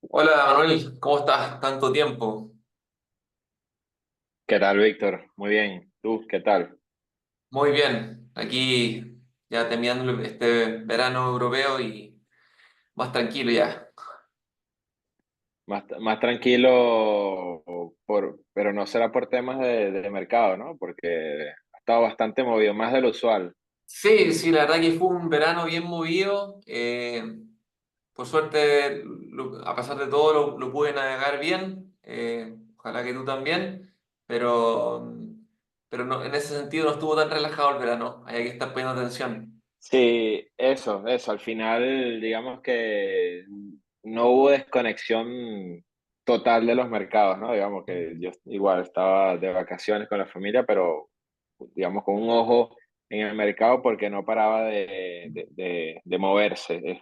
Hola Manuel, ¿cómo estás? Tanto tiempo. ¿Qué tal, Víctor? Muy bien. ¿Tú qué tal? Muy bien, aquí ya terminando este verano europeo y más tranquilo ya. Más tranquilo, pero no será por temas de mercado, ¿no? Porque ha estado bastante movido, más de lo usual. Sí, sí, la verdad que fue un verano bien movido. Por suerte, a pesar de todo, lo pude navegar bien. Ojalá que tú también. Pero, pero no, en ese sentido no estuvo tan relajado el verano. Hay que estar poniendo atención. Sí, eso. Al final, digamos que no hubo desconexión total de los mercados, ¿no? Digamos que yo igual estaba de vacaciones con la familia, pero digamos con un ojo en el mercado porque no paraba de moverse,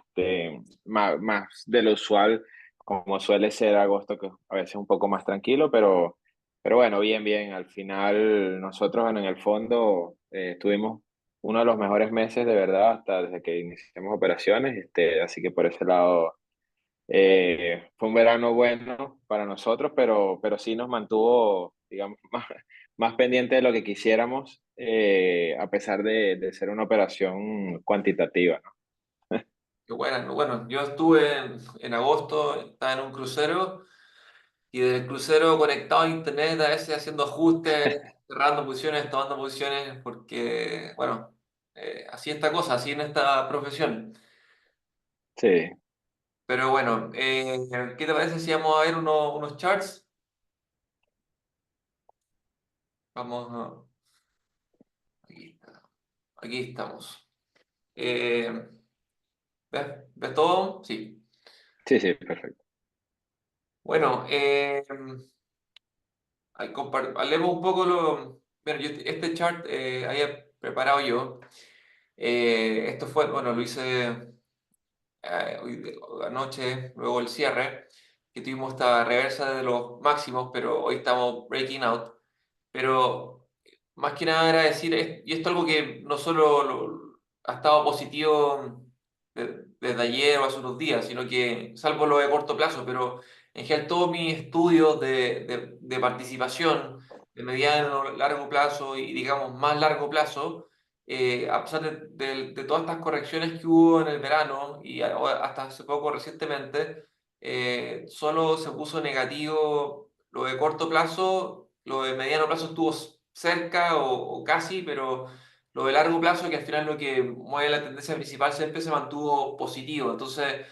más de lo usual, como suele ser agosto, que a veces es un poco más tranquilo, pero bueno, bien. Al final, nosotros en el fondo estuvimos uno de los mejores meses de verdad hasta desde que iniciamos operaciones, así que por ese lado fue un verano bueno para nosotros, pero sí nos mantuvo, digamos, más pendiente de lo que quisiéramos, a pesar de ser una operación cuantitativa, ¿no? Qué bueno, bueno, yo estuve en agosto, estaba en un crucero. Y del crucero conectado a internet, a veces haciendo ajustes, cerrando posiciones, tomando posiciones, porque, bueno, así esta cosa, así en esta profesión. Sí, Pero bueno, ¿qué te parece si vamos a ver unos charts? Vamos aquí, aquí estamos. Eh, ¿ves todo? Sí. sí, perfecto. Bueno, hablemos un poco Bueno, este chart había preparado yo. Esto fue, bueno, lo hice anoche, luego el cierre, que tuvimos esta reversa de los máximos, pero hoy estamos breaking out. Pero más que nada era decir, y esto es algo que no solo ha estado positivo desde ayer o hace unos días, sino que, salvo lo de corto plazo, pero en general todos mis estudios de participación de mediano, largo plazo y digamos más largo plazo, a pesar de todas estas correcciones que hubo en el verano y hasta hace poco recientemente, solo se puso negativo lo de corto plazo, lo de mediano plazo estuvo cerca o casi, pero lo de largo plazo, que al final lo que mueve la tendencia principal, siempre se mantuvo positivo. Entonces,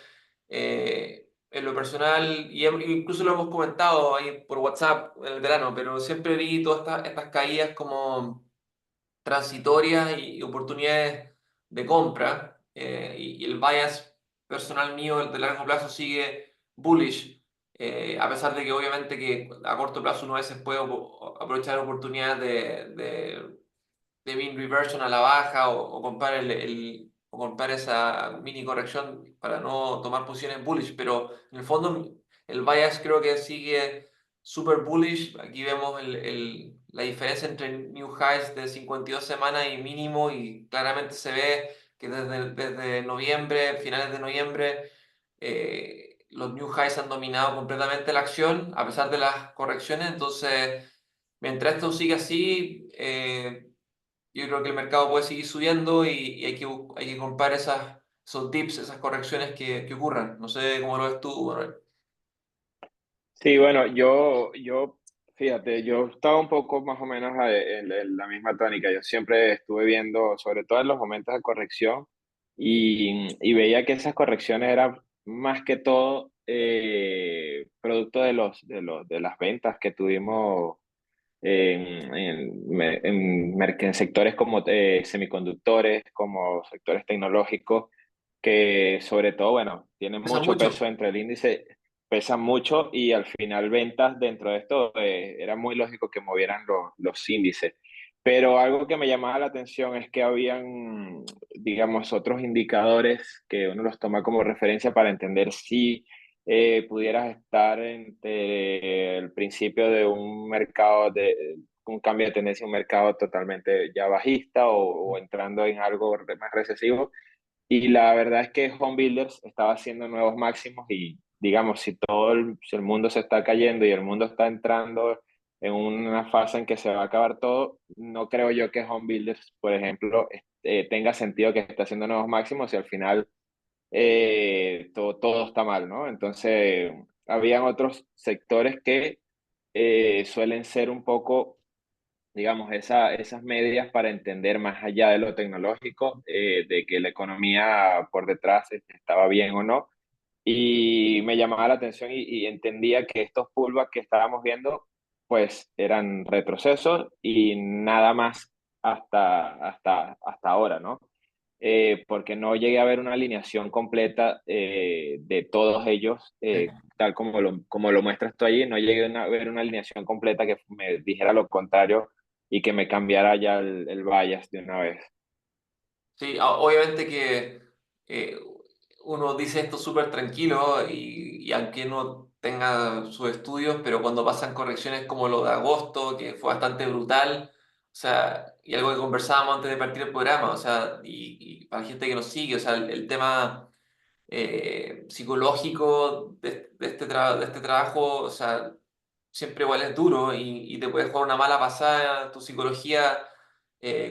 en lo personal, y incluso lo hemos comentado ahí por WhatsApp en el verano, pero siempre vi todas estas caídas como transitorias y oportunidades de compra, y el bias personal mío de largo plazo sigue bullish, a pesar de que obviamente que a corto plazo uno a veces puede aprovechar oportunidades de mean reversion a la baja o comprar o comprar esa mini corrección para no tomar posiciones bullish, pero en el fondo el bias creo que sigue super bullish. Aquí vemos la diferencia entre new highs de 52 semanas y mínimo, y claramente se ve que desde noviembre, finales de noviembre, los new highs han dominado completamente la acción a pesar de las correcciones. Entonces, mientras esto siga así, yo creo que el mercado puede seguir subiendo y hay que comprar esos dips, esas correcciones que ocurran. No sé cómo lo ves tú, Manuel. Sí, bueno, fíjate, yo estaba un poco más o menos en la misma tónica. Yo siempre estuve viendo, sobre todo en los momentos de corrección, y veía que esas correcciones eran más que todo producto de las ventas que tuvimos en sectores como semiconductores, como sectores tecnológicos, que sobre todo, bueno, tienen Pesa mucho mucho. peso entre el índice, pesan mucho y al final ventas dentro de esto era muy lógico que movieran los índices. Pero algo que me llamaba la atención es que habían, digamos, otros indicadores que uno los toma como referencia para entender si pudieras estar entre el principio de un mercado, de un cambio de tendencia, un mercado totalmente ya bajista o entrando en algo más recesivo. Y la verdad es que Home Builders estaba haciendo nuevos máximos y digamos, si el mundo se está cayendo y el mundo está entrando en una fase en que se va a acabar todo, no creo yo que Home Builders, por ejemplo, tenga sentido que esté haciendo nuevos máximos y al final todo está mal, ¿no? Entonces, habían otros sectores que suelen ser un poco, digamos, esas medidas para entender más allá de lo tecnológico, de que la economía por detrás estaba bien o no. Y me llamaba la atención y entendía que estos pullbacks que estábamos viendo, pues eran retrocesos y nada más hasta ahora, ¿no? Porque no llegué a ver una alineación completa de todos ellos, tal como lo muestras tú allí, no llegué a ver una alineación completa que me dijera lo contrario y que me cambiara ya el bias de una vez. Sí, obviamente que eh, uno dice esto súper tranquilo y aunque uno tenga sus estudios, pero cuando pasan correcciones como lo de agosto, que fue bastante brutal, o sea, y algo que conversábamos antes de partir el programa, o sea, y para la gente que nos sigue, o sea, el tema psicológico de este trabajo, o sea, siempre igual es duro y te puede jugar una mala pasada tu psicología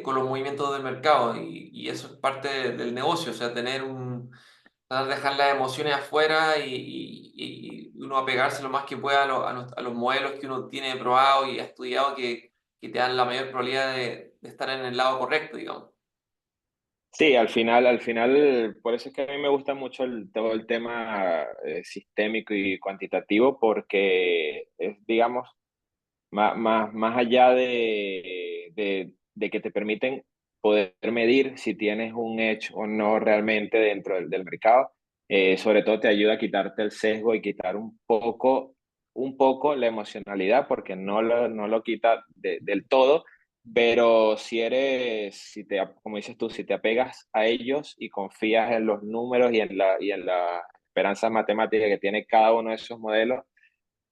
con los movimientos del mercado y eso es parte del negocio, o sea, tratar de dejar las emociones afuera y uno apegarse lo más que pueda a los modelos que uno tiene probado y ha estudiado que te dan la mayor probabilidad de estar en el lado correcto, digamos. Sí, al final, por eso es que a mí me gusta mucho todo el tema sistémico y cuantitativo, porque es, digamos, más allá de que te permiten poder medir si tienes un edge o no realmente dentro del mercado, sobre todo te ayuda a quitarte el sesgo y quitar un poco la emocionalidad, porque no lo quita del todo, pero como dices tú, si te apegas a ellos y confías en los números y en la esperanza matemática que tiene cada uno de esos modelos,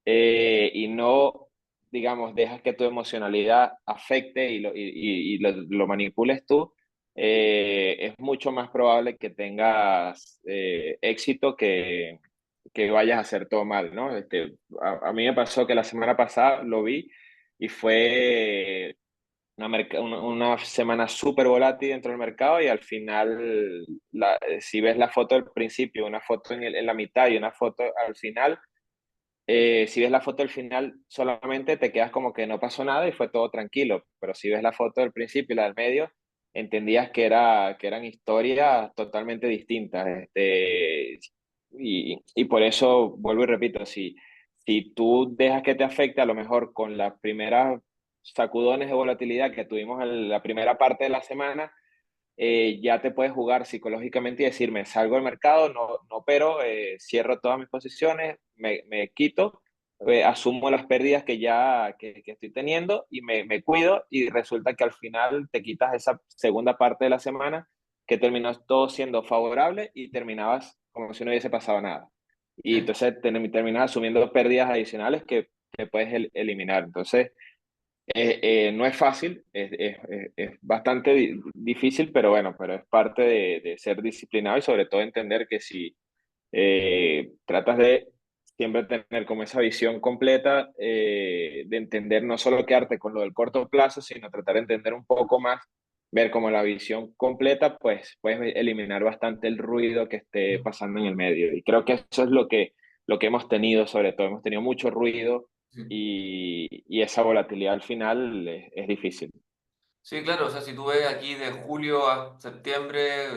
y no, digamos, dejas que tu emocionalidad afecte y lo manipules tú, es mucho más probable que tengas éxito que vayas a hacer todo mal, ¿no? A mí me pasó que la semana pasada lo vi y fue una semana súper volátil dentro del mercado y al final, si ves la foto del principio, una foto en la mitad y una foto al final, si ves la foto del final, solamente te quedas como que no pasó nada y fue todo tranquilo. Pero si ves la foto del principio y la del medio, entendías que eran historias totalmente distintas. Y por eso, vuelvo y repito, si tú dejas que te afecte, a lo mejor con las primeras sacudones de volatilidad que tuvimos en la primera parte de la semana, ya te puedes jugar psicológicamente y decir, me salgo del mercado, no opero, cierro todas mis posiciones, me quito, asumo las pérdidas que estoy teniendo y me cuido y resulta que al final te quitas esa segunda parte de la semana que terminó todo siendo favorable y terminabas como si no hubiese pasado nada. Y Sí. entonces terminas asumiendo pérdidas adicionales que puedes eliminar. Entonces, no es fácil, es bastante difícil, pero bueno, pero es parte de ser disciplinado y sobre todo entender que si tratas de siempre tener como esa visión completa, de entender no solo quedarte con lo del corto plazo, sino tratar de entender un poco más, ver como la visión completa, pues puedes eliminar bastante el ruido que esté pasando en el medio. Y creo que eso es lo que hemos tenido, sobre todo, hemos tenido mucho ruido Sí. y esa volatilidad al final es difícil. Sí, claro, o sea, si tú ves aquí de julio a septiembre,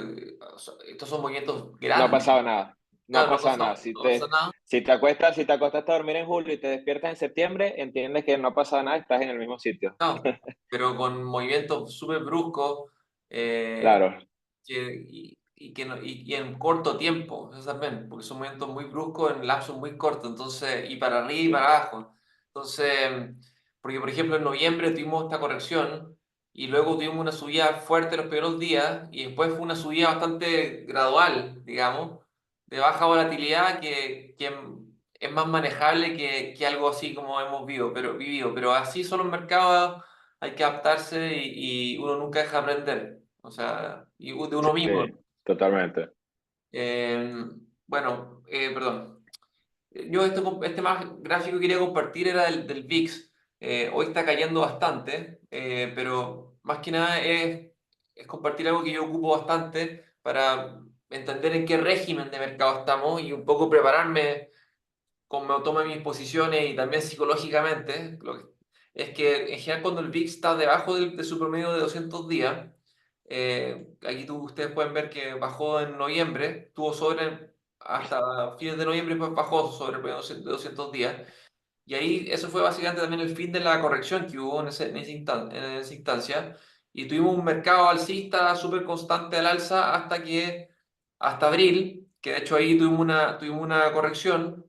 o sea, estos son movimientos No ha grandes. pasado nada, no ha Claro, pasado nada. no pasa nada. Si te acuestas a dormir en julio y te despiertas en septiembre, entiendes que no ha pasado nada, estás en el mismo sitio. No, pero con movimientos súper bruscos eh, Claro, y en corto tiempo, eso también, porque son movimientos muy bruscos en lapsos muy cortos, entonces, y para arriba y para abajo. Entonces, porque por ejemplo en noviembre tuvimos esta corrección y luego tuvimos una subida fuerte los primeros días y después fue una subida bastante gradual, digamos, de baja volatilidad que es más manejable que algo así como hemos vivido, pero así son los mercados, hay que adaptarse y uno nunca deja de aprender, o sea, y de uno mismo. sí. totalmente. Eh, bueno, perdón. Yo este más gráfico que quería compartir era del VIX. Hoy está cayendo bastante, pero más que nada es compartir algo que yo ocupo bastante para entender en qué régimen de mercado estamos y un poco prepararme como tome mis posiciones y también psicológicamente. Es que en general cuando el VIX está debajo de su promedio de 200 días, aquí ustedes pueden ver que bajó en noviembre, tuvo sobre hasta fines de noviembre y después bajó sobre el promedio de 200 días. Y ahí eso fue básicamente también el fin de la corrección que hubo en esa instancia. Y tuvimos un mercado alcista súper constante al alza hasta abril, que de hecho ahí tuvimos una corrección.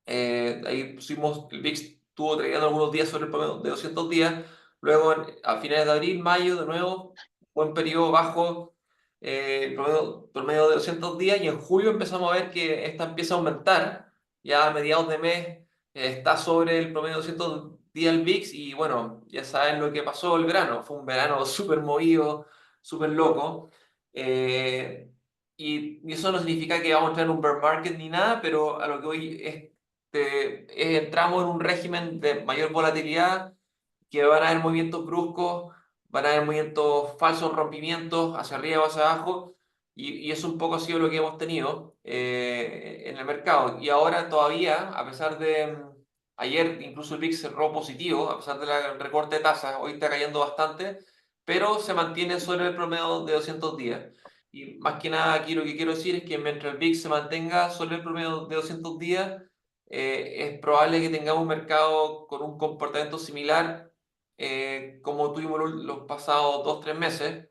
Ahí pusimos, el VIX estuvo trayendo algunos días sobre el promedio de 200 días. Luego, a finales de abril, mayo, de nuevo, buen periodo bajo, promedio de 200 días. Y en julio empezamos a ver que esta empieza a aumentar. Ya a mediados de mes está sobre el promedio de 200 días el VIX. Y bueno, ya saben lo que pasó el verano. Fue un verano súper movido, súper loco. Y eso no significa que vamos a entrar en un bear market ni nada, pero a lo que hoy entramos en un régimen de mayor volatilidad, que van a haber movimientos bruscos, van a haber movimientos falsos, rompimientos hacia arriba o hacia abajo, y eso un poco ha sido lo que hemos tenido en el mercado. Y ahora todavía, a pesar ayer incluso el VIX cerró positivo, a pesar del recorte de tasas, hoy está cayendo bastante, pero se mantiene sobre el promedio de 200 días. Y más que nada aquí lo que quiero decir es que mientras el VIX se mantenga sobre el promedio de 200 días, es probable que tengamos un mercado con un comportamiento similar como tuvimos los pasados 2 o 3 meses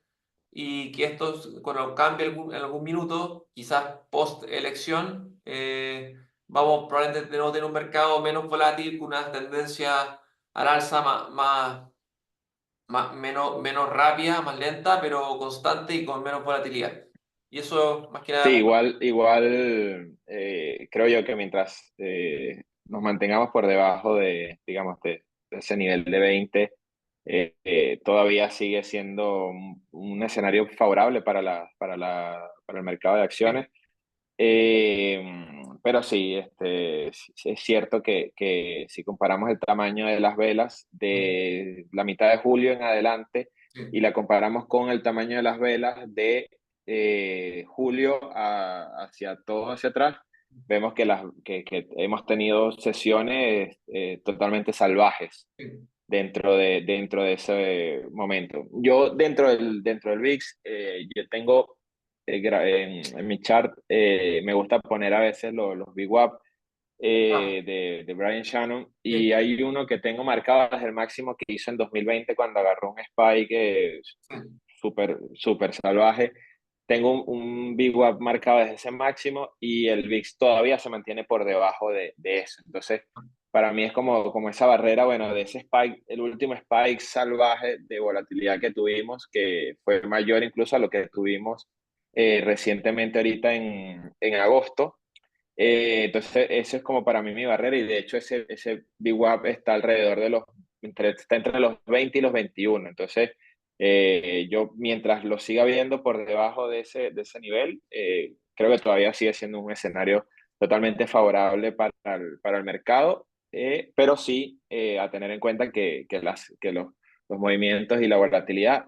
y que esto cuando cambie en algún minuto, quizás post elección, vamos probablemente de nuevo tener un mercado menos volátil con una tendencia al alza menos rápida, más lenta, pero constante y con menos volatilidad. Y eso más que Sí, nada. igual creo yo que mientras nos mantengamos por debajo de, digamos, de ese nivel de 20, todavía sigue siendo un escenario favorable para el mercado de acciones. Eh, pero sí, sí es cierto que si comparamos el tamaño de las velas de la mitad de julio en adelante y Sí, la comparamos con el tamaño de las velas de julio hacia todo hacia atrás, vemos que hemos tenido sesiones totalmente salvajes sí, dentro de ese momento. Yo dentro del VIX, yo tengo en mi chart, me gusta poner a veces los VWAP ah, de Brian Shannon y sí, hay uno que tengo marcado desde el máximo que hizo en 2020 cuando agarró un spike sí, súper salvaje. Tengo un VWAP marcado desde ese máximo y el VIX todavía se mantiene por debajo de eso. Entonces, para mí es como esa barrera, bueno, de ese spike, el último spike salvaje de volatilidad que tuvimos, que fue mayor incluso a lo que tuvimos recientemente ahorita en agosto. Entonces, eso es como para mí mi barrera y de hecho ese VWAP está alrededor está entre los 20 y los 21. Entonces, yo mientras lo siga viendo por debajo de ese nivel, creo que todavía sigue siendo un escenario totalmente favorable para el mercado, pero sí a tener en cuenta que los movimientos y la volatilidad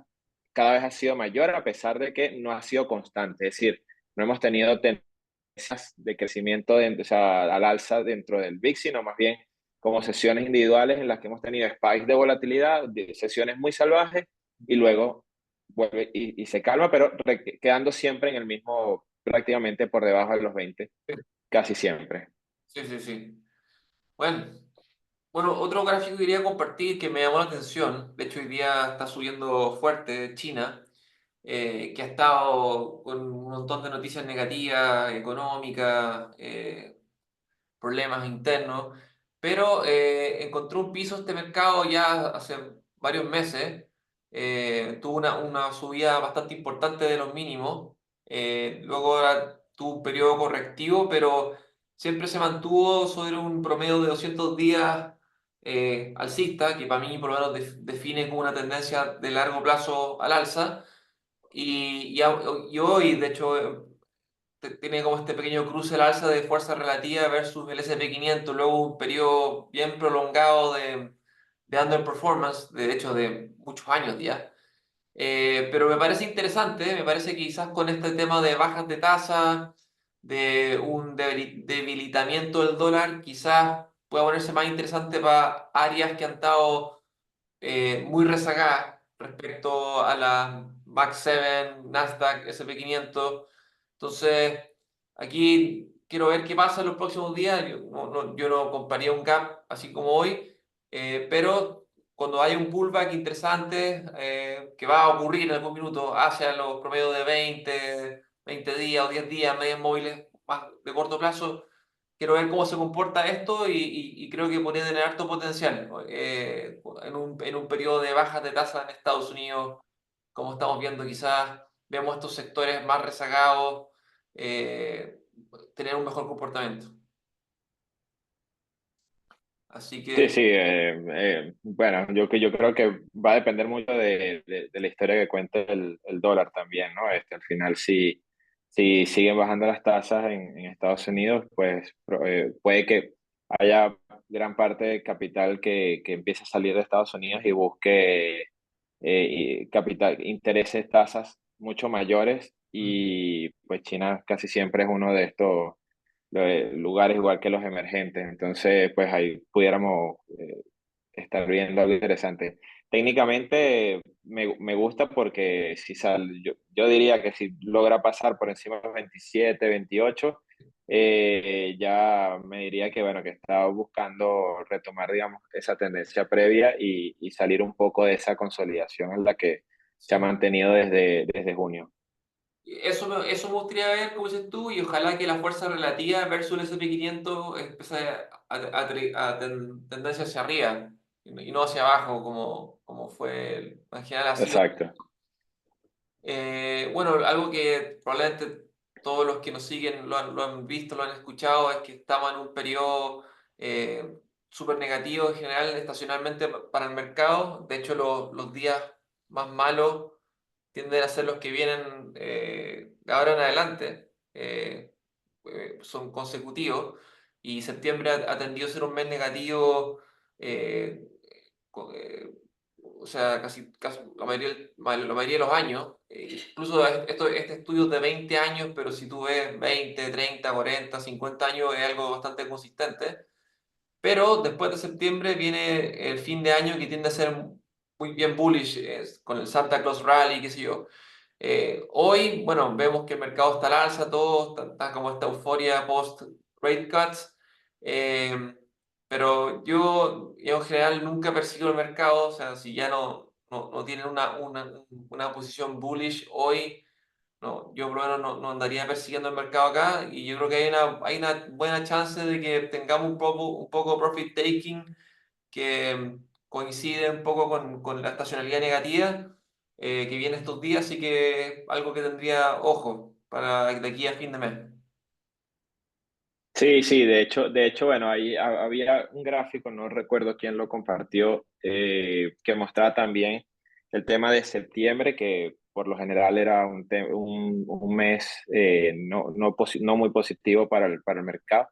cada vez ha sido mayor a pesar de que no ha sido constante. Es decir, no hemos tenido de crecimiento o sea, al alza dentro del VIX, sino más bien como sesiones individuales en las que hemos tenido spikes de volatilidad, de sesiones muy salvajes y luego vuelve y se calma, pero quedando siempre en el mismo, prácticamente por debajo de los 20 casi siempre. sí, sí, sí. Bueno. Bueno, otro gráfico que quería compartir que me llamó la atención, de hecho hoy día está subiendo fuerte China, que ha estado con un montón de noticias negativas, económicas, problemas internos, pero encontró un piso este mercado ya hace varios meses, tuvo una subida bastante importante de los mínimos, luego ahora tuvo un periodo correctivo, pero siempre se mantuvo sobre un promedio de 200 días alcista, que para mí por lo menos define como una tendencia de largo plazo al alza. y hoy, de hecho, tiene como este pequeño cruce al alza de fuerza relativa versus el S&P 500, luego un periodo bien prolongado de underperformance, de hecho de muchos años ya. Pero me parece interesante, me parece que quizás con este tema de bajas de tasa, de un debilitamiento del dólar, quizás pueda ponerse más interesante para áreas que han estado muy rezagada respecto a la Max 7, Nasdaq, S&P 500. Entonces, aquí quiero ver qué pasa en los próximos días. Yo no compraría un gap así como hoy, pero cuando haya un pullback interesante que va a ocurrir en algún minuto hacia los promedios de 20 días o 10 días, medias móviles más de corto plazo, quiero ver cómo se comporta esto y creo que podría tener harto potencial, ¿no? En un periodo de bajas de tasa en Estados Unidos, como estamos viendo, quizás vemos estos sectores más rezagados eh, tener un mejor comportamiento. Así Sí, que sí, bueno, yo creo que va a depender mucho de la historia que cuente el dólar también, ¿no? Al final, si siguen bajando las tasas en Estados Unidos, pues puede que haya gran parte del capital que empiece a salir de Estados Unidos y busque intereses, tasas mucho mayores, mm, y pues China casi siempre es uno de estos lugares igual que los emergentes. Entonces, pues ahí pudiéramos estar viendo algo interesante. Técnicamente me gusta porque si yo diría que si logra pasar por encima de los 27, 28, ya me diría que bueno, que está buscando retomar, digamos, esa tendencia previa y salir un poco de esa consolidación en la que se ha sí. mantenido desde junio. Eso me gustaría ver, como dices tú, y ojalá que la fuerza relativa versus el S&P 500 empiece tendencia hacia arriba y no hacia abajo, como fue en general ha sido. Exacto. Bueno, algo que probablemente todos los que nos siguen lo han visto, lo han escuchado, es que estamos en un periodo súper negativo en general, estacionalmente para el mercado. De hecho, los días más malos tienden a ser los que vienen de ahora en adelante, son consecutivos, y septiembre ha tendido a ser un mes negativo, eh, eh, o sea, casi la mayoría de los años. Incluso este estudio es de 20 años, pero si tú ves 20, 30, 40, 50 años es algo bastante consistente. Pero después de septiembre viene el fin de año que tiende a ser muy bien bullish, con el Santa Claus Rally, qué sé yo. Hoy, bueno, vemos que el mercado está al alza, todo está como esta euforia post rate cuts, eh, pero yo en general nunca persigo el mercado, o sea, si ya no tienen una posición bullish hoy, no, yo por lo menos no andaría persiguiendo el mercado acá, y yo creo que hay una buena chance de que tengamos un poco profit taking que coincide un poco con la estacionalidad negativa que viene estos días, así que algo que tendría ojo para de aquí a fin de mes. Sí, sí, de hecho, bueno, ahí había un gráfico, no recuerdo quién lo compartió, que mostraba también el tema de septiembre, que por lo general era un mes no muy positivo para el mercado,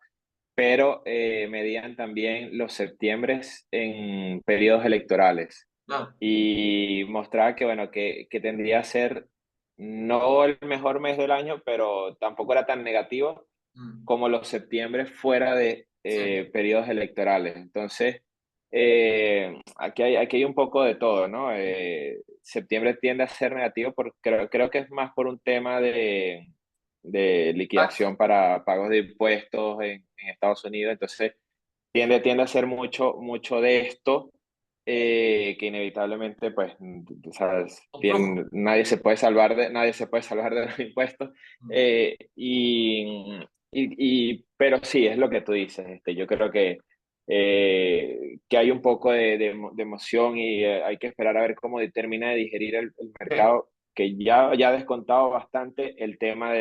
pero medían también los septiembres en periodos electorales Ah, y mostraba que, bueno, que tendría a ser no el mejor mes del año, pero tampoco era tan negativo mm, como los septiembre fuera de sí, periodos electorales. Entonces, aquí hay un poco de todo, ¿no? Septiembre tiende a ser negativo, creo que es más por un tema de tax, liquidación para pagos de impuestos en Estados Unidos. Entonces, tiende a ser mucho de esto, que inevitablemente, pues, sabes, un flojo. nadie se puede salvar de los impuestos. Mm, Pero sí, es lo que tú dices. Yo creo que hay un poco de emoción, y hay que esperar a ver cómo termina de digerir el sí, mercado, que ya ha descontado bastante el tema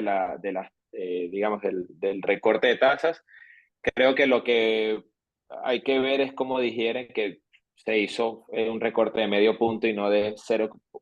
digamos, del recorte de tasas. Creo que lo que hay que ver es cómo digieren que se hizo un recorte de medio punto y no de Ujú.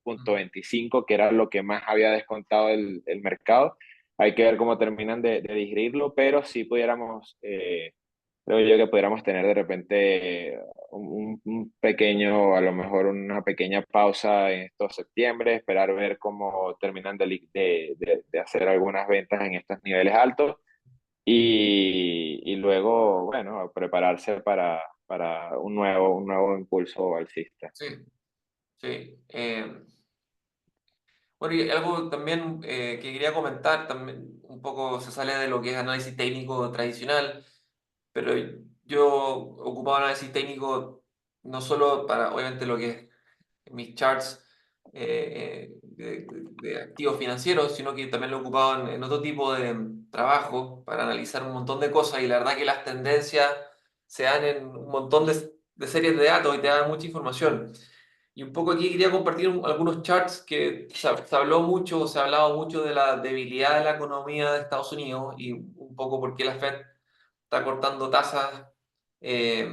0,25, que era lo que más había descontado el mercado. Hay que ver cómo terminan de digerirlo, pero sí pudiéramos, creo yo que pudiéramos tener de repente un pequeño, a lo mejor una pequeña pausa en estos septiembre, esperar ver cómo terminan de hacer algunas ventas en estos niveles altos y luego, bueno, prepararse para un nuevo impulso alcista. Sí, sí. Bueno, y algo también que quería comentar, también un poco se sale de lo que es análisis técnico tradicional, pero yo ocupaba análisis técnico no solo para, obviamente, lo que es mis charts de activos financieros, sino que también lo ocupaba en otro tipo de trabajo para analizar un montón de cosas y la verdad que las tendencias se dan en un montón de series de datos y te dan mucha información. Y un poco aquí quería compartir algunos charts que se habló mucho, se ha hablado mucho de la debilidad de la economía de Estados Unidos y un poco por qué la Fed está cortando tasas eh,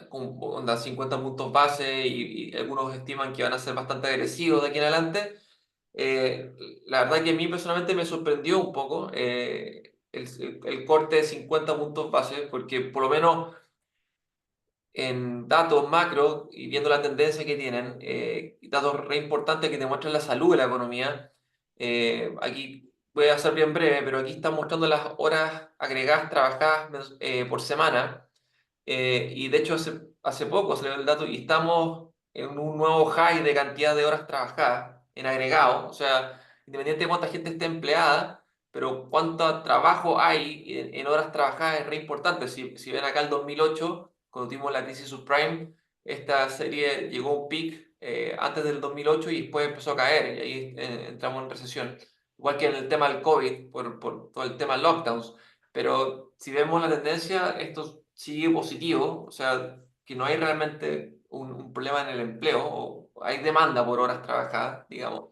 con onda 50 puntos base y algunos estiman que van a ser bastante agresivos de aquí en adelante. Eh, la verdad que a mí personalmente me sorprendió un poco el corte de 50 puntos base, porque por lo menos en datos macro y viendo la tendencia que tienen, datos re importantes que te muestran la salud de la economía. Aquí voy a ser bien breve, pero aquí están mostrando las horas agregadas trabajadas por semana. Y de hecho hace poco salió el dato y estamos en un nuevo high de cantidad de horas trabajadas en agregado. O sea, independiente de cuánta gente esté empleada, pero cuánto trabajo hay en horas trabajadas es re importante. Si ven acá el 2008, cuando tuvimos la crisis subprime, esta serie llegó a un peak antes del 2008 y después empezó a caer y ahí entramos en recesión. Igual que en el tema del COVID, por todo el tema de lockdowns. Pero si vemos la tendencia, esto sigue positivo, o sea, que no hay realmente un problema en el empleo, o hay demanda por horas trabajadas, digamos.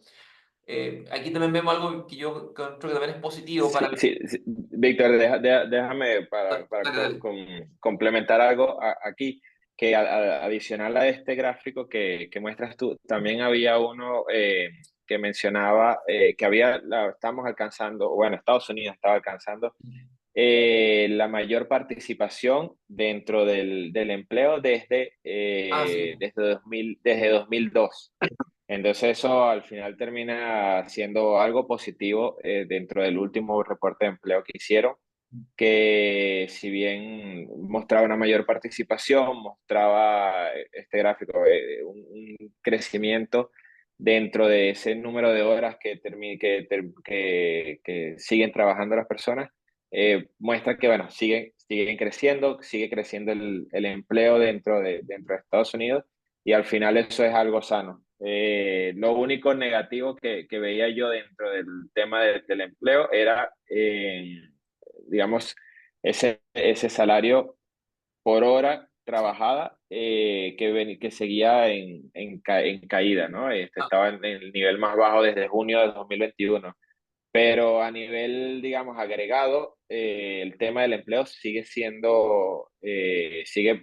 Aquí también vemos algo que yo creo que también es positivo para Sí, el... sí, sí. Víctor, déjame para Dale, dale. complementar algo aquí, que adicional a este gráfico que muestras tú, también había uno que mencionaba que estamos alcanzando, bueno, Estados Unidos estaba alcanzando la mayor participación dentro del empleo Ah, sí. desde 2002. Entonces eso al final termina siendo algo positivo dentro del último reporte de empleo que hicieron, que si bien mostraba una mayor participación, mostraba este gráfico un crecimiento dentro de ese número de horas que siguen trabajando las personas, muestra que bueno, siguen creciendo, sigue creciendo el empleo dentro de Estados Unidos y al final eso es algo sano. Lo único negativo que veía yo dentro del tema del empleo era digamos, ese salario por hora trabajada que seguía en caída, ¿no? Ah, Estaba en el nivel más bajo desde junio de 2021. Pero a nivel, digamos, agregado, el tema del empleo sigue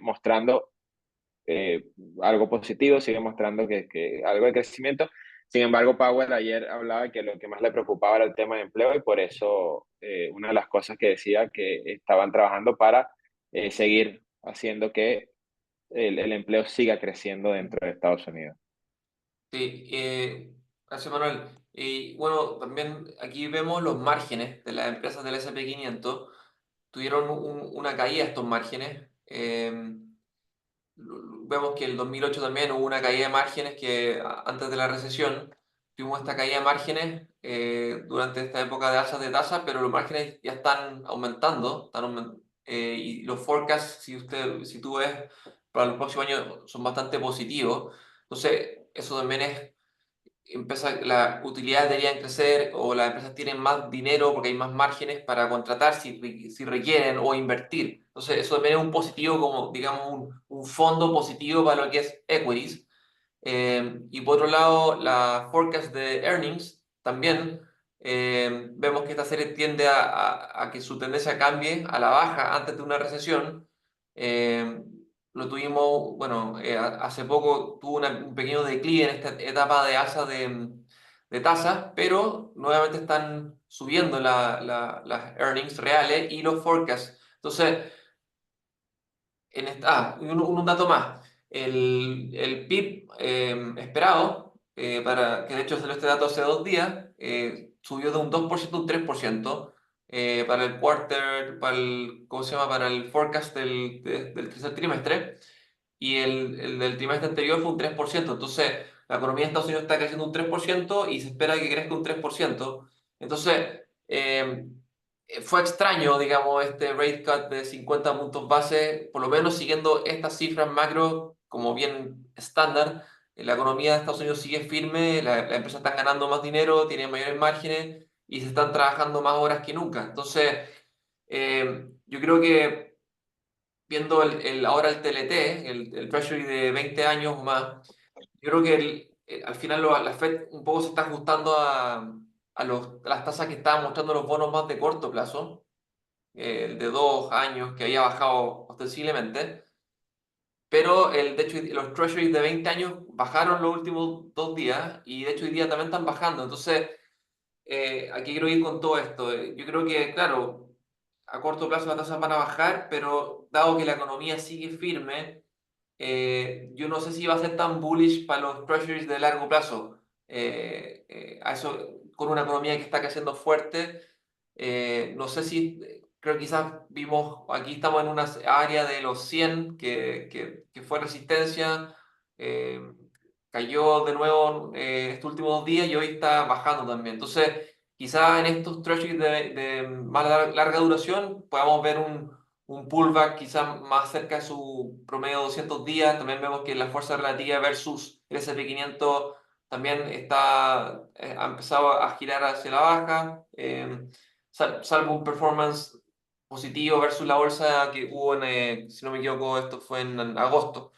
mostrando eh, algo positivo, sigue mostrando que algo de crecimiento. Sin embargo, Powell ayer hablaba que lo que más le preocupaba era el tema de empleo y por eso una de las cosas que decía que estaban trabajando para seguir haciendo que el empleo siga creciendo dentro de Estados Unidos. sí, gracias Manuel. Y bueno, también aquí vemos los márgenes de las empresas del S&P 500. Tuvieron una caída estos márgenes. Vemos que el 2008 también hubo una caída de márgenes que antes de la recesión tuvimos esta caída de márgenes durante esta época de alzas de tasas, pero los márgenes ya están aumentando, y los forecasts, si tú ves para el próximo año, son bastante positivos. Entonces, eso también las utilidades deberían crecer o las empresas tienen más dinero porque hay más márgenes para contratar si requieren o invertir. Entonces, eso también es un positivo, como digamos un fondo positivo para lo que es equities. Y por otro lado, la forecast de earnings también vemos que esta serie tiende a que su tendencia cambie a la baja antes de una recesión. Eh, lo tuvimos, bueno, hace poco tuvo un pequeño declive en esta etapa de alza de tasas, pero nuevamente están subiendo las earnings reales y los forecasts. Entonces, un dato más. El PIB esperado, que de hecho salió este dato hace 2 días, subió de un 2% a un 3% para el quarter, ¿cómo se llama? Para el forecast del tercer trimestre. Y el del trimestre anterior fue un 3%. Entonces, la economía de Estados Unidos está creciendo un 3% y se espera que crezca un 3%. Entonces, fue extraño, digamos, este rate cut de 50 puntos base, por lo menos siguiendo estas cifras macro como bien estándar. La economía de Estados Unidos sigue firme, la empresa está ganando más dinero, tiene mayores márgenes y se están trabajando más horas que nunca. Entonces, yo creo que viendo ahora el TLT, el Treasury de 20 años o más, yo creo que al final la Fed un poco se está ajustando a las tasas que estaban mostrando los bonos más de corto plazo, el de 2 años que había bajado ostensiblemente, pero de hecho los Treasuries de 20 años bajaron los últimos 2 días y de hecho hoy día también están bajando. Entonces, aquí quiero ir con todo esto. Yo creo que, claro, a corto plazo las tasas van a bajar, pero dado que la economía sigue firme, yo no sé si va a ser tan bullish para los treasuries de largo plazo. A eso, con una economía que está creciendo fuerte, no sé si, creo que quizás vimos, aquí estamos en una área de los 100 que fue resistencia, eh, cayó de nuevo estos últimos 2 días y hoy está bajando también. Entonces, quizás en estos treasuries de más larga duración podamos ver un pullback quizás más cerca de su promedio de 200 días. También vemos que la fuerza relativa versus el S&P 500 también ha empezado a girar hacia la baja, salvo un performance positivo versus la bolsa que hubo si no me equivoco, esto fue en agosto.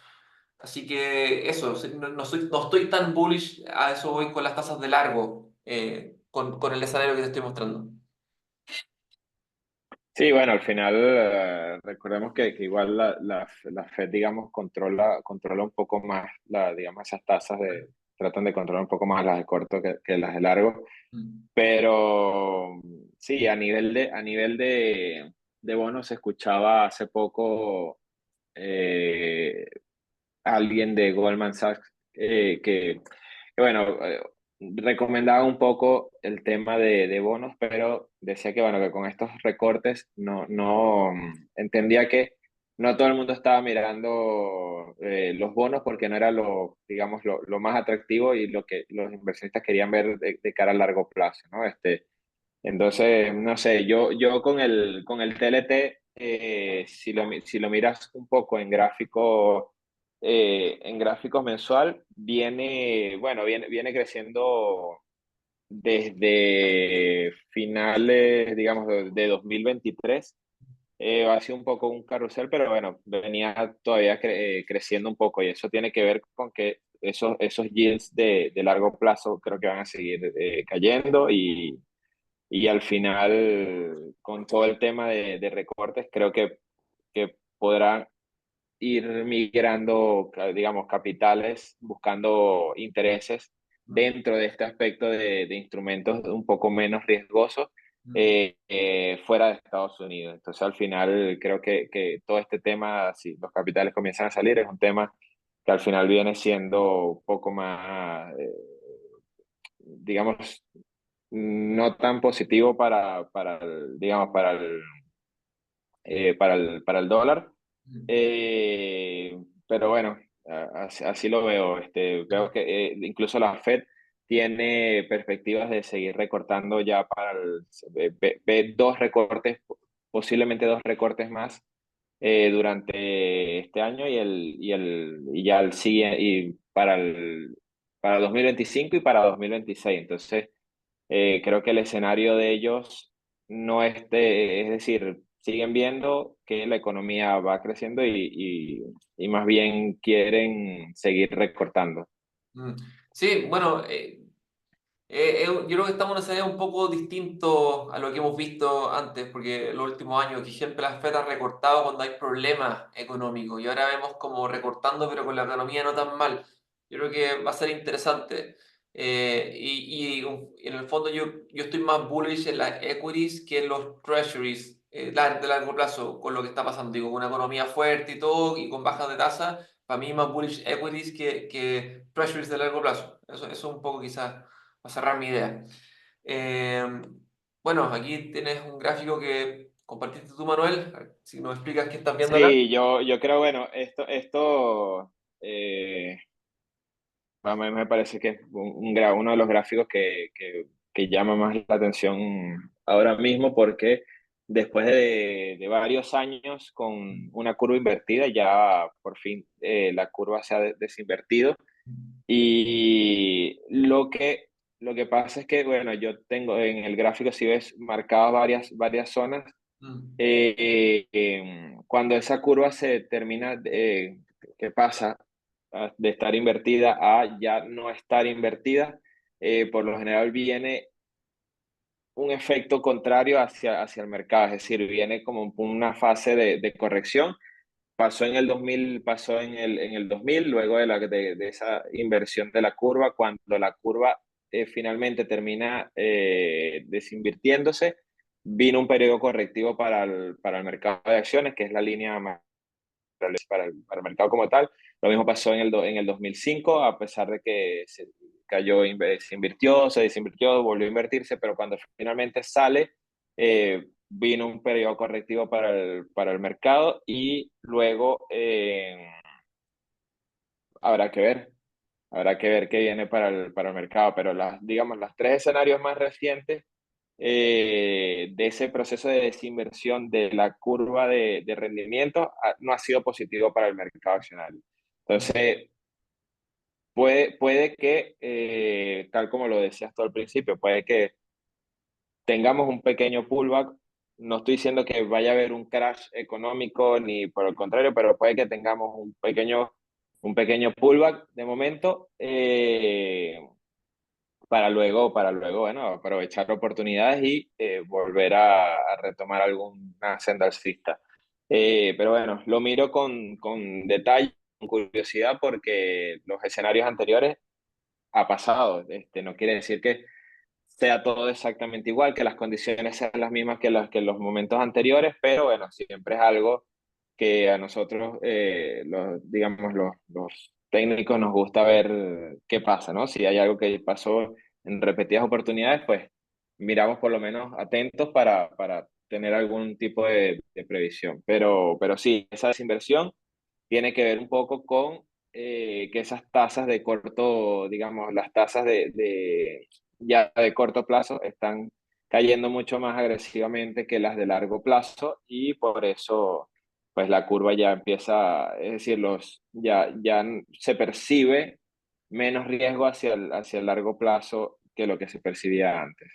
Así que eso, no estoy tan bullish, a eso voy con las tasas de largo, con el escenario que te estoy mostrando. Sí, bueno, al final recordemos que igual la Fed, digamos, controla un poco más, digamos, esas tasas tratan de controlar un poco más las de corto que las de largo, Mm. pero sí, a nivel de bonos se escuchaba hace poco eh, alguien de Goldman Sachs bueno, recomendaba un poco el tema de bonos, pero decía que, bueno, que con estos recortes no entendía que no todo el mundo estaba mirando los bonos porque no era digamos, lo más atractivo y lo que los inversionistas querían ver de cara a largo plazo, ¿no? Entonces, no sé, yo con el TLT, si lo miras un poco en gráficos mensual, viene creciendo desde finales, digamos, de 2023. Ha sido un poco un carrusel, pero bueno, venía todavía creciendo un poco y eso tiene que ver con que esos yields de largo plazo creo que van a seguir cayendo y al final, con todo el tema de recortes, creo que podrán ir migrando, digamos, capitales, buscando intereses Mm. dentro de este aspecto de instrumentos un poco menos riesgosos Mm. fuera de Estados Unidos. Entonces, al final, creo que todo este tema, si los capitales comienzan a salir, es un tema que al final viene siendo un poco más, digamos, no tan positivo digamos, para el dólar. Mm. Eh, pero bueno, así lo veo. Veo que incluso la Fed tiene perspectivas de seguir recortando ya ve dos recortes, posiblemente dos recortes más durante este año y ya el siguiente, y para 2025 y para 2026. Entonces, creo que el escenario de ellos no es decir, siguen viendo que la economía va creciendo y más bien quieren seguir recortando. Mm. Sí, bueno, Yo creo que estamos en un escenario un poco distinto a lo que hemos visto antes, porque en los últimos años, que siempre las FED han recortado cuando hay problemas económicos y ahora vemos como recortando, pero con la economía no tan mal. Yo creo que va a ser interesante. En el fondo yo estoy más bullish en las equities que en los treasuries de largo plazo, con lo que está pasando. Digo, con una economía fuerte y todo, y con bajas de tasa, para mí más bullish equities que treasuries de largo plazo. Eso un poco quizás para cerrar mi idea. Eh, bueno, aquí tienes un gráfico que compartiste tú, Manuel. Si nos explicas qué estás viendo acá. Sí, yo creo, bueno, esto a mí me parece que es uno de los gráficos que llama más la atención ahora mismo porque después de varios años con una curva invertida, ya por fin la curva se ha desinvertido. Y lo que pasa es que, bueno, yo tengo en el gráfico, si ves, marcadas varias zonas. Mm, Cuando esa curva se termina, que pasa de estar invertida a ya no estar invertida, por lo general viene un efecto contrario hacia el mercado, es decir, viene como una fase de corrección. Pasó en el 2000, pasó en el 2000 luego de esa inversión de la curva, cuando la curva finalmente termina desinvirtiéndose, vino un periodo correctivo para el mercado de acciones, que es la línea más para el mercado como tal. Lo mismo pasó en el 2005, a pesar de que se cayó, se invirtió, se desinvirtió, volvió a invertirse, pero cuando finalmente sale, vino un periodo correctivo para el mercado y luego habrá que ver, habrá que ver qué viene para el mercado, pero digamos, los tres escenarios más recientes de ese proceso de desinversión de la curva de rendimiento no ha sido positivo para el mercado accionario. mm, Entonces, puede que, tal como lo decías tú al principio, puede que tengamos un pequeño pullback. No estoy diciendo que vaya a haber un crash económico ni por el contrario, pero puede que tengamos un pequeño pullback de momento para luego, bueno, aprovechar oportunidades y volver a retomar alguna senda alcista. Pero bueno, lo miro con detalle, con curiosidad, porque los escenarios anteriores ha pasado. No quiere decir que sea todo exactamente igual, que las condiciones sean las mismas que los momentos anteriores, pero bueno, siempre es algo que a nosotros, digamos, los técnicos nos gusta ver qué pasa, ¿no? Si hay algo que pasó en repetidas oportunidades, pues miramos por lo menos atentos para tener algún tipo de previsión. Pero sí, esa desinversión tiene que ver un poco con que esas tasas de corto, digamos, las tasas ya de corto plazo están cayendo mucho más agresivamente que las de largo plazo y por eso pues la curva ya empieza, es decir, ya se percibe menos riesgo hacia el largo plazo que lo que se percibía antes.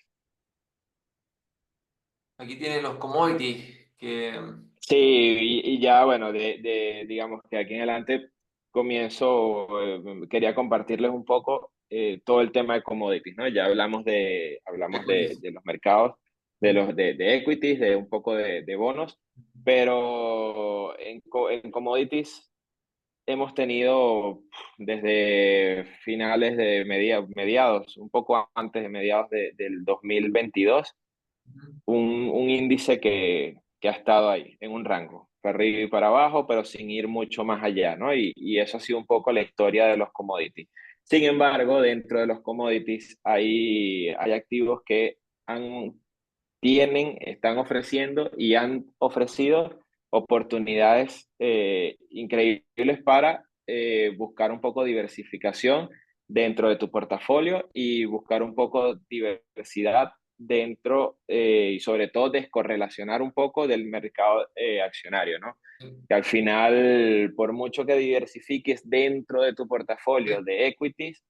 aquí tienes los commodities, que Sí, y ya bueno, digamos que aquí en adelante comienzo, quería compartirles un poco todo el tema de commodities, ¿no? Ya hablamos equities. de los mercados, de equities, de un poco de bonos, pero en commodities hemos tenido desde finales de mediados, un poco antes de mediados del 2022 un índice que ha estado ahí, en un rango, para arriba y para abajo, pero sin ir mucho más allá, ¿no? Y eso ha sido un poco la historia de los commodities. Sin embargo, dentro de los commodities hay activos que han, están ofreciendo y han ofrecido oportunidades increíbles para buscar un poco diversificación dentro de tu portafolio y buscar un poco diversidad dentro y sobre todo descorrelacionar un poco del mercado accionario, ¿no? Que al final, por mucho que diversifiques dentro de tu portafolio de equities,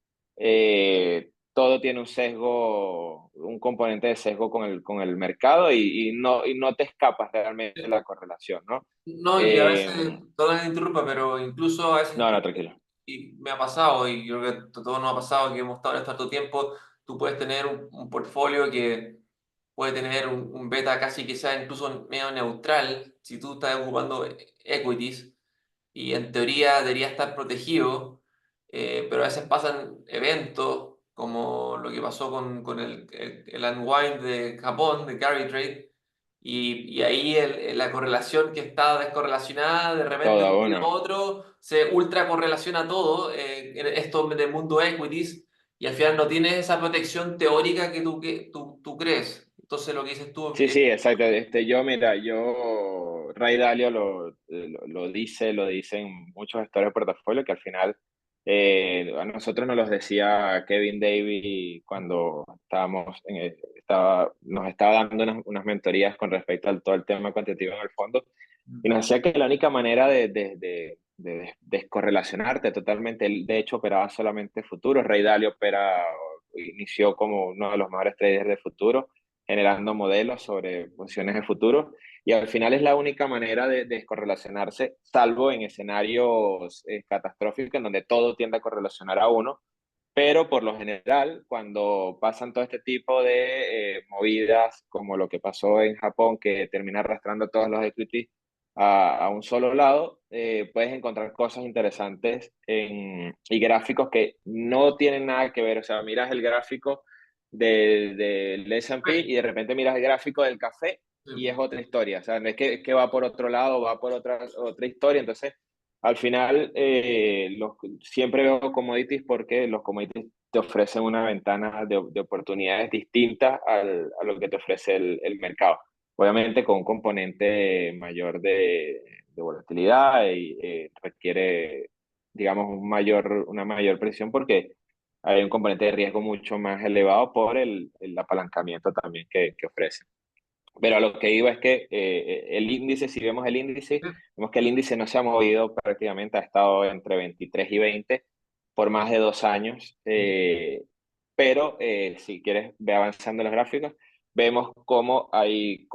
todo tiene un sesgo, un componente de sesgo con el mercado y no te escapas realmente de la correlación, ¿no? No, y a Eh, veces, perdón que te interrumpa, pero incluso a veces, no, no, tranquilo. y me ha pasado, y creo que a todos nos ha pasado que hemos estado en esto harto tiempo, tú puedes tener un portfolio que puede tener un beta casi que sea incluso medio neutral si tú estás ocupando equities y en teoría debería estar protegido, pero a veces pasan eventos como lo que pasó con el unwind de Japón, de carry trade, y ahí la correlación que está descorrelacionada, de repente Toda con lo una. otro se ultra correlaciona todo, en esto del mundo equities, y al final no tienes esa protección teórica que tú crees. Entonces lo que dices tú Sí, sí, exacto. Yo, mira, Ray Dalio lo dicen muchos gestores de portafolio que al final a nosotros nos los decía Kevin Davey cuando nos estaba dando unas mentorías con respecto al todo el tema cuantitativo en el fondo y nos decía que la única manera de descorrelacionarte totalmente, él de hecho operaba solamente futuros, Ray Dalio inició como uno de los mejores traders de futuros generando modelos sobre posiciones de futuro y al final es la única manera de descorrelacionarse, salvo en escenarios catastróficos en donde todo tiende a correlacionar a uno, pero por lo general, cuando pasan todo este tipo de movidas, como lo que pasó en Japón, que termina arrastrando todos los equities a un solo lado, puedes encontrar cosas interesantes y gráficos que no tienen nada que ver. O sea, miras el gráfico del S&P y de repente miras el gráfico del café y es otra historia. O sea, no es que va por otro lado, va por otra historia. Entonces, al final, siempre veo commodities porque los commodities te ofrecen una ventana de oportunidades distintas a lo que te ofrece el mercado. Obviamente con un componente mayor de volatilidad y requiere, digamos, una mayor presión porque hay un componente de riesgo mucho más elevado por el apalancamiento también que ofrece. Pero a lo que iba es que el índice, si vemos el índice, vemos que el índice no se ha movido prácticamente, ha estado entre 23 y 20 por más de 2 años. Pero si quieres, ve avanzando los gráficos, vemos cómo hay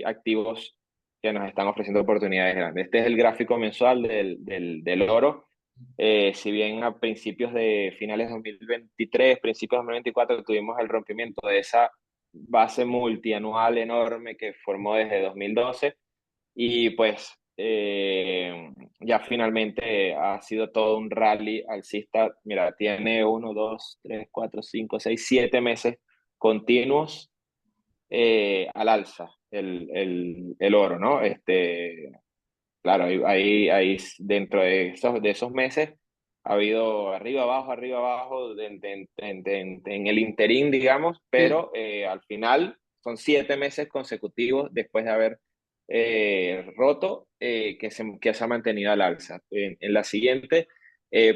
activos que nos están ofreciendo oportunidades grandes. Este es el gráfico mensual del oro. Si bien a principios de finales de 2023, principios de 2024, tuvimos el rompimiento de esa base multianual enorme que formó desde 2012 y pues ya finalmente ha sido todo un rally alcista. Mira, tiene 1, 2, 3, 4, 5, 6, 7 meses continuos al alza el oro, ¿no? Claro, ahí dentro de esos meses ha habido arriba, abajo, en el interín, digamos, Sí. pero al final son 7 meses consecutivos después de haber roto que se ha mantenido al alza. En la siguiente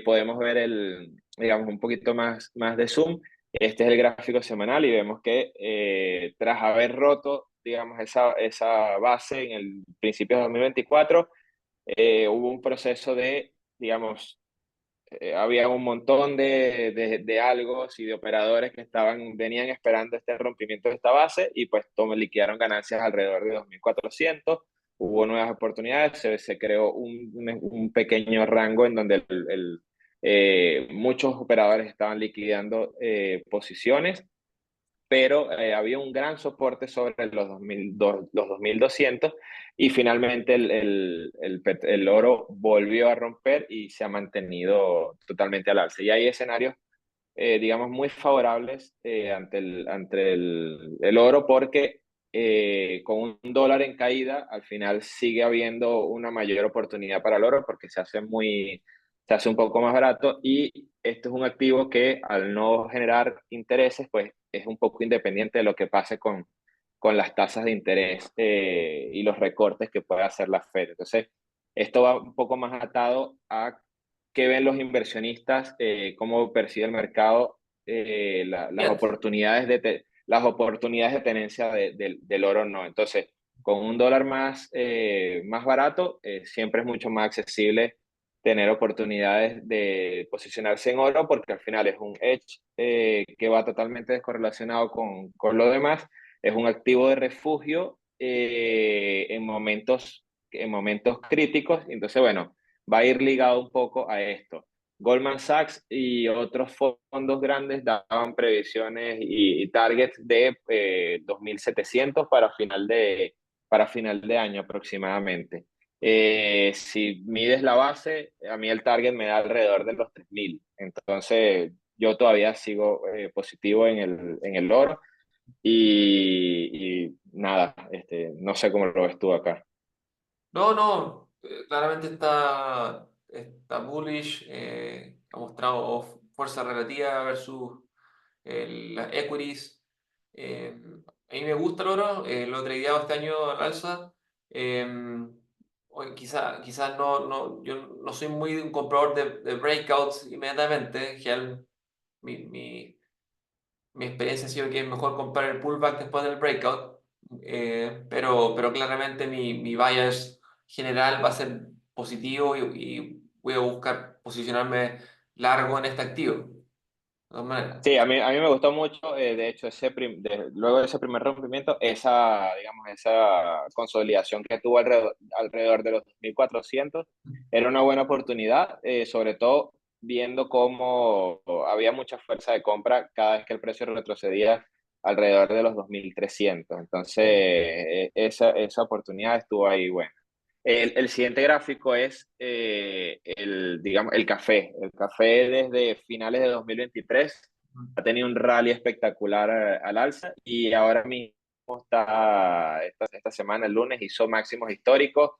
podemos ver digamos, un poquito más de zoom. Este es el gráfico semanal y vemos que tras haber roto, digamos, esa base en el principio de 2024, hubo un proceso digamos, había un montón de algos y de operadores que venían esperando este rompimiento de esta base y pues liquidaron ganancias alrededor de 2.400. Hubo nuevas oportunidades, se creó un pequeño rango en donde muchos operadores estaban liquidando posiciones, pero había un gran soporte sobre los 2.200 y finalmente el oro volvió a romper y se ha mantenido totalmente al alza. Y hay escenarios, digamos, muy favorables ante el oro porque con un dólar en caída, al final sigue habiendo una mayor oportunidad para el oro porque se hace un poco más barato y esto es un activo que al no generar intereses, pues es un poco independiente de lo que pase con las tasas de interés y los recortes que pueda hacer la Fed. Entonces, esto va un poco más atado a qué ven los inversionistas, cómo percibe el mercado, Bien. las oportunidades de tenencia del oro, no. Entonces, con un dólar más barato, siempre es mucho más accesible tener oportunidades de posicionarse en oro porque al final es un hedge que va totalmente descorrelacionado con lo demás, es un activo de refugio en momentos críticos, entonces bueno, va a ir ligado un poco a esto. Goldman Sachs y otros fondos grandes daban previsiones y targets de 2.700 para final de año aproximadamente. Si mides la base, a mí el target me da alrededor de los 3.000. Entonces, yo todavía sigo positivo en el oro y nada, no sé cómo lo ves tú acá. No, no, claramente está bullish, ha mostrado fuerza relativa versus las equities. A mí me gusta el oro, lo he tradeado este año al alza. Eh, quizás yo no soy muy un comprador de breakouts inmediatamente. En general, mi, mi, mi experiencia ha sido que es mejor comprar el pullback después del breakout, pero claramente mi bias general va a ser positivo y voy a buscar posicionarme largo en este activo, de todas maneras. Sí, a mí me gustó mucho, de hecho, luego de ese primer rompimiento, digamos, esa consolidación que tuvo alrededor de los 2.400 era una buena oportunidad, sobre todo viendo cómo había mucha fuerza de compra cada vez que el precio retrocedía alrededor de los 2.300. Entonces, esa oportunidad estuvo ahí, bueno. El siguiente gráfico es digamos, el café. El café desde finales de 2023 ha tenido un rally espectacular al alza y ahora mismo esta semana, el lunes, hizo máximos históricos,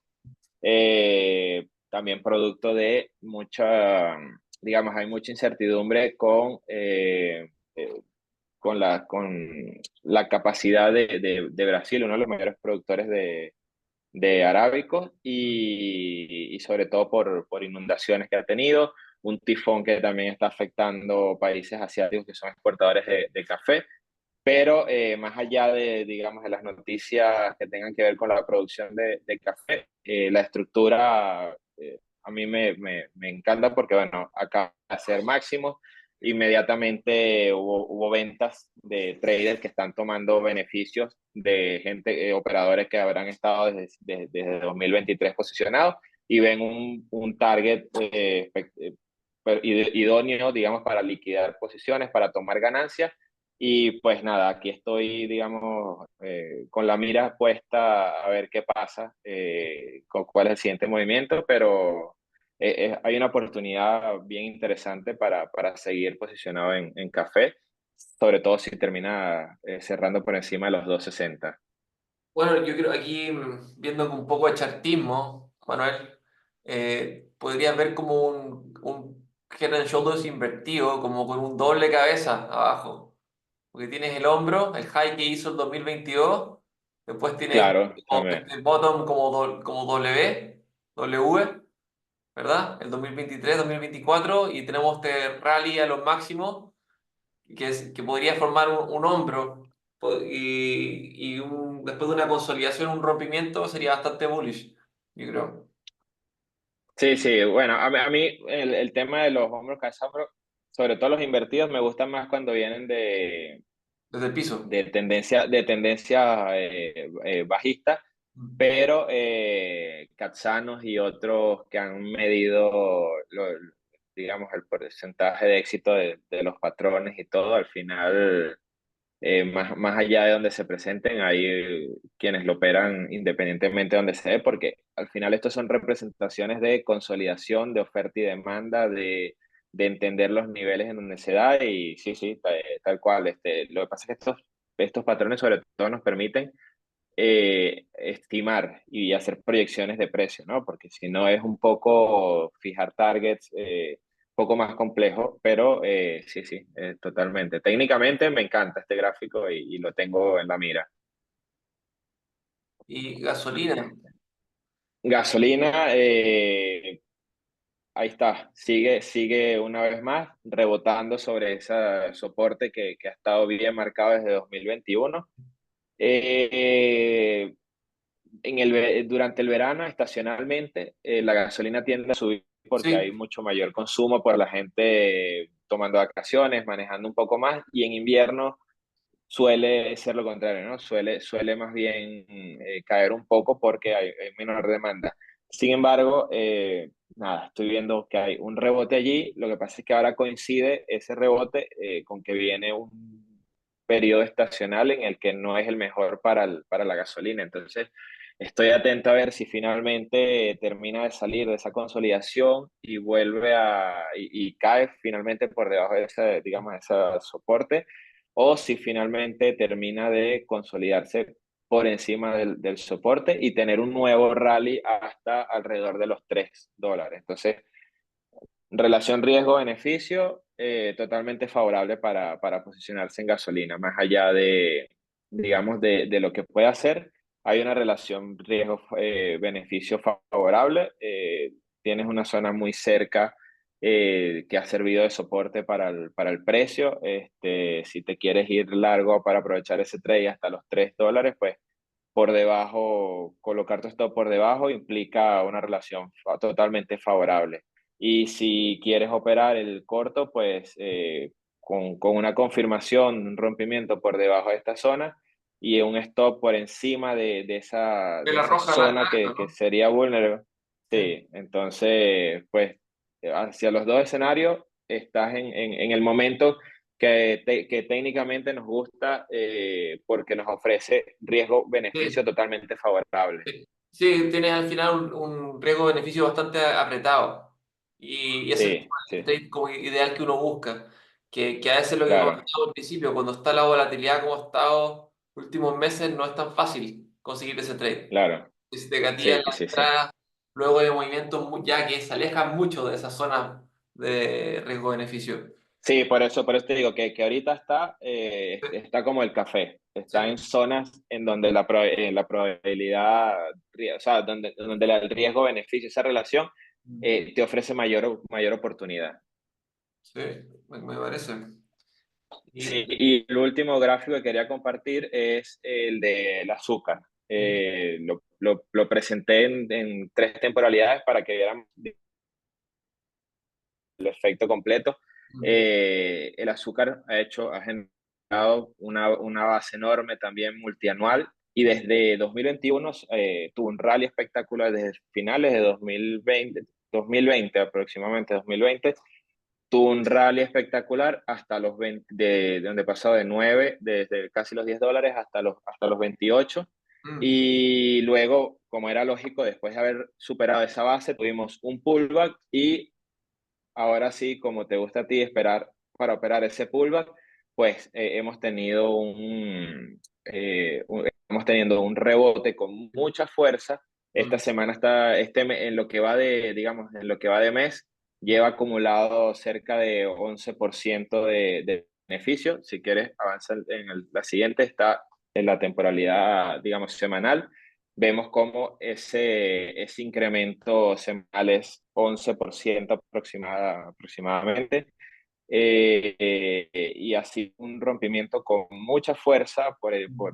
también producto de digamos, hay mucha incertidumbre con la capacidad de Brasil, uno de los mayores productores de arábicos y sobre todo por inundaciones que ha tenido, un tifón que también está afectando países asiáticos que son exportadores de café, pero más allá de, digamos, de las noticias que tengan que ver con la producción de café, la estructura a mí me encanta porque, bueno, acá hacer máximo, inmediatamente hubo ventas de traders que están tomando beneficios de gente, operadores que habrán estado desde 2023 posicionados y ven un target idóneo, digamos, para liquidar posiciones, para tomar ganancias y pues nada, aquí estoy, digamos, con la mira puesta a ver qué pasa, con cuál es el siguiente movimiento, pero hay una oportunidad bien interesante para seguir posicionado en café, sobre todo si termina cerrando por encima de los 260. Bueno, yo creo aquí, viendo con un poco de chartismo, Manuel, podrías ver como un Head and Shoulders invertido, como con un doble cabeza abajo. Porque tienes el hombro, el high que hizo el 2022, después tienes Claro, como también. el bottom como W, ¿verdad? El 2023, 2024, y tenemos este rally a los máximos, que podría formar un hombro, después de una consolidación, un rompimiento, sería bastante bullish, yo creo, Sí, sí, bueno, a mí el tema de los hombros, cabeza, hombro, sobre todo los invertidos, me gustan más cuando vienen desde el piso. de tendencia bajista, pero Katsanos y otros que han medido, digamos, el porcentaje de éxito de los patrones y todo, al final, más allá de donde se presenten, hay quienes lo operan independientemente de donde se dé, porque al final estos son representaciones de consolidación, de oferta y demanda, de entender los niveles en donde se da y sí, sí, tal cual. Lo que pasa es que estos patrones sobre todo nos permiten estimar y hacer proyecciones de precio, ¿no? Porque si no es un poco fijar targets, poco más complejo, pero sí, sí, totalmente. Técnicamente me encanta este gráfico y lo tengo en la mira. Y gasolina, Gasolina, ahí está, sigue una vez más rebotando sobre ese soporte que ha estado bien marcado desde 2021. Eh, durante el verano, estacionalmente, la gasolina tiende a subir porque hay sí. mucho mayor consumo por la gente tomando vacaciones, manejando un poco más, y en invierno suele ser lo contrario, ¿no? Suele más bien caer un poco porque hay menor demanda. Sin embargo, nada, estoy viendo que hay un rebote allí. Lo que pasa es que ahora coincide ese rebote con que viene un periodo estacional en el que no es el mejor para la gasolina. Entonces, estoy atento a ver si finalmente termina de salir de esa consolidación y y cae finalmente por debajo de ese, digamos, de ese soporte, o si finalmente termina de consolidarse por encima del soporte y tener un nuevo rally hasta alrededor de los $3. Entonces, relación riesgo-beneficio totalmente favorable para posicionarse en gasolina, más allá digamos, de lo que puede hacer. Hay una relación riesgo-beneficio favorable. Tienes una zona muy cerca que ha servido de soporte para el precio. Si te quieres ir largo para aprovechar ese trade hasta los $3, pues por debajo, colocar tu stop por debajo implica una relación totalmente favorable. Y si quieres operar el corto, pues con una confirmación, un rompimiento por debajo de esta zona y un stop por encima de Vela esa roja zona alta, que ¿no? sería vulnerable. Sí, Sí, entonces, pues hacia los dos escenarios estás en el momento que técnicamente nos gusta porque nos ofrece riesgo-beneficio sí. totalmente favorable. Sí, sí, tienes al final un riesgo-beneficio bastante apretado. Y ese es Sí, el sí, trade como ideal que uno busca. Que a veces lo que claro, comentábamos al principio, cuando está la volatilidad como ha estado últimos meses, no es tan fácil conseguir ese trade. claro. Que se te gatilla Sí, en la sí, sí. entrada luego de movimientos ya que se alejan mucho de esa zona de riesgo-beneficio. Sí, por eso te digo que ahorita Sí, está como el café, está sí. en zonas en donde la probabilidad, o sea, donde el riesgo-beneficio, esa relación, te ofrece mayor oportunidad. Sí, me parece. Sí, Y, y el último gráfico que quería compartir es el del azúcar. Lo presenté en tres temporalidades para que vieran el efecto completo. El azúcar ha generado una base enorme también multianual y desde 2021 tuvo un rally espectacular desde finales de 2020 aproximadamente 2020 tuvo un rally espectacular hasta los 20, de donde pasó de 9 desde casi los $10 hasta los 28. mm, Y luego, como era lógico, después de haber superado esa base, tuvimos un pullback y ahora sí, como te gusta a ti esperar para operar ese pullback, pues hemos tenido un rebote con mucha fuerza. Esta mm, semana en lo que va digamos, en lo que va de mes, lleva acumulado cerca de 11% de beneficio. Si quieres, avanza la siguiente, está en la temporalidad, digamos, semanal. Vemos cómo ese incremento semanal es 11% aproximadamente, y así un rompimiento con mucha fuerza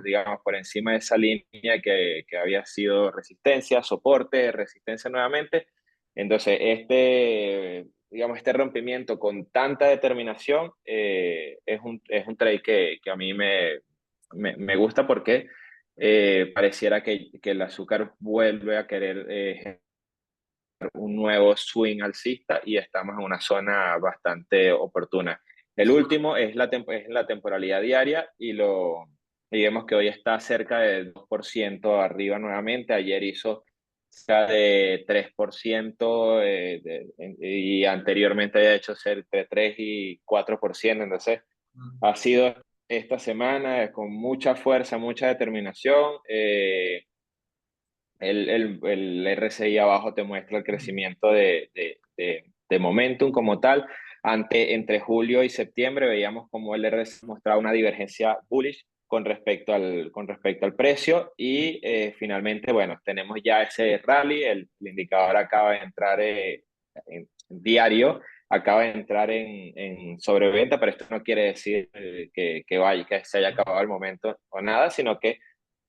digamos, por encima de esa línea que había sido resistencia, soporte, resistencia nuevamente. Entonces, digamos, este rompimiento con tanta determinación es un trade que a mí me gusta porque pareciera que el azúcar vuelve a querer un nuevo swing alcista y estamos en una zona bastante oportuna. El último es es la temporalidad diaria y vemos que hoy está cerca del 2% arriba nuevamente. Ayer hizo cerca de 3% y anteriormente había hecho ser entre 3 y 4%. Entonces, mm. ha sido esta semana con mucha fuerza, mucha determinación. El RSI abajo te muestra el crecimiento de Momentum como tal. Entre julio y septiembre veíamos como el RSI mostraba una divergencia bullish con respecto al precio y finalmente, bueno, tenemos ya ese rally, el indicador acaba de entrar en diario, acaba de entrar en sobreventa, pero esto no quiere decir que se haya acabado el momento o nada, sino que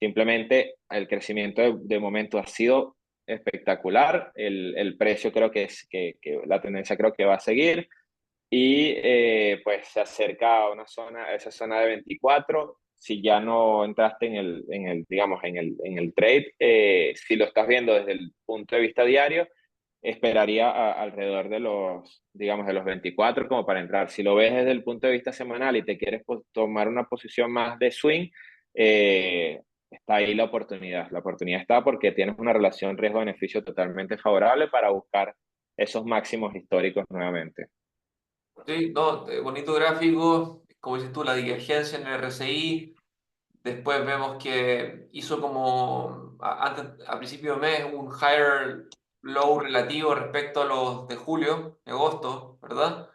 simplemente el crecimiento de momento ha sido espectacular. El precio creo que la tendencia creo que va a seguir y pues se acerca a a esa zona de 24. Si ya no entraste digamos, en el trade, si lo estás viendo desde el punto de vista diario, esperaría alrededor de los, digamos, de los 24 como para entrar. Si lo ves desde el punto de vista semanal y te quieres tomar una posición más de swing, está ahí la oportunidad. La oportunidad está porque tienes una relación riesgo-beneficio totalmente favorable para buscar esos máximos históricos nuevamente. Sí, no, bonito gráfico, como dices tú, la divergencia en el RSI. Después vemos que hizo como antes, a principio de mes un higher low relativo respecto a los de julio, de agosto, ¿verdad?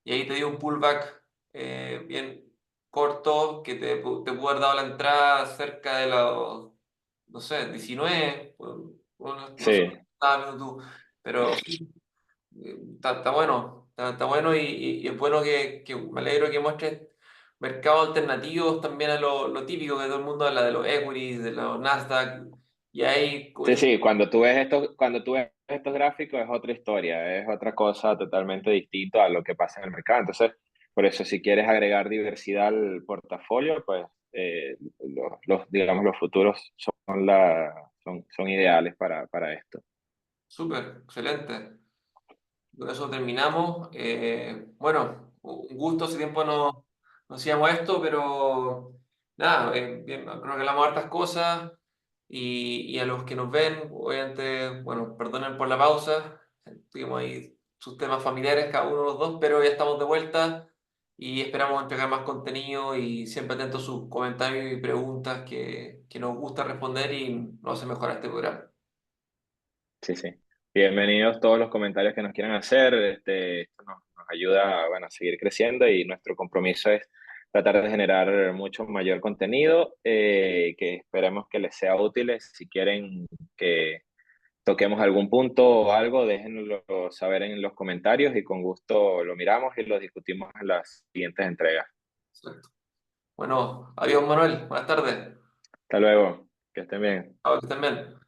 Y ahí te dio un pullback bien corto que te pudo haber dado la entrada cerca de los, no sé, 19, bueno, no sé, Sí, estaba viendo tú, pero sí, está bueno, está bueno y es bueno que me alegro que muestres mercados alternativos también a lo típico que todo el mundo habla de los equities, de los Nasdaq, y ahí, como sí, dices, sí, cuando tú ves estos gráficos es otra historia, es otra cosa totalmente distinta a lo que pasa en el mercado. Entonces, por eso, si quieres agregar diversidad al portafolio, pues digamos, los futuros son ideales para esto. súper, excelente. Con eso terminamos. Bueno, un gusto, hace tiempo no hacíamos esto, pero nada, bien, creo que hablamos hartas cosas y a los que nos ven, obviamente, bueno, perdonen por la pausa, tuvimos ahí sus temas familiares cada uno de los dos, pero ya estamos de vuelta y esperamos entregar más contenido y siempre atentos a sus comentarios y preguntas que nos gusta responder y nos hace mejorar este programa. Sí, sí. Bienvenidos todos los comentarios que nos quieran hacer. Esto nos ayuda, bueno, a seguir creciendo y nuestro compromiso es tratar de generar mucho mayor contenido que esperemos que les sea útiles. Si quieren que toquemos algún punto o algo, déjenlo saber en los comentarios y con gusto lo miramos y lo discutimos en las siguientes entregas. Exacto. Bueno, adiós Manuel, buenas tardes. Hasta luego, que estén bien. Chao, que estén bien.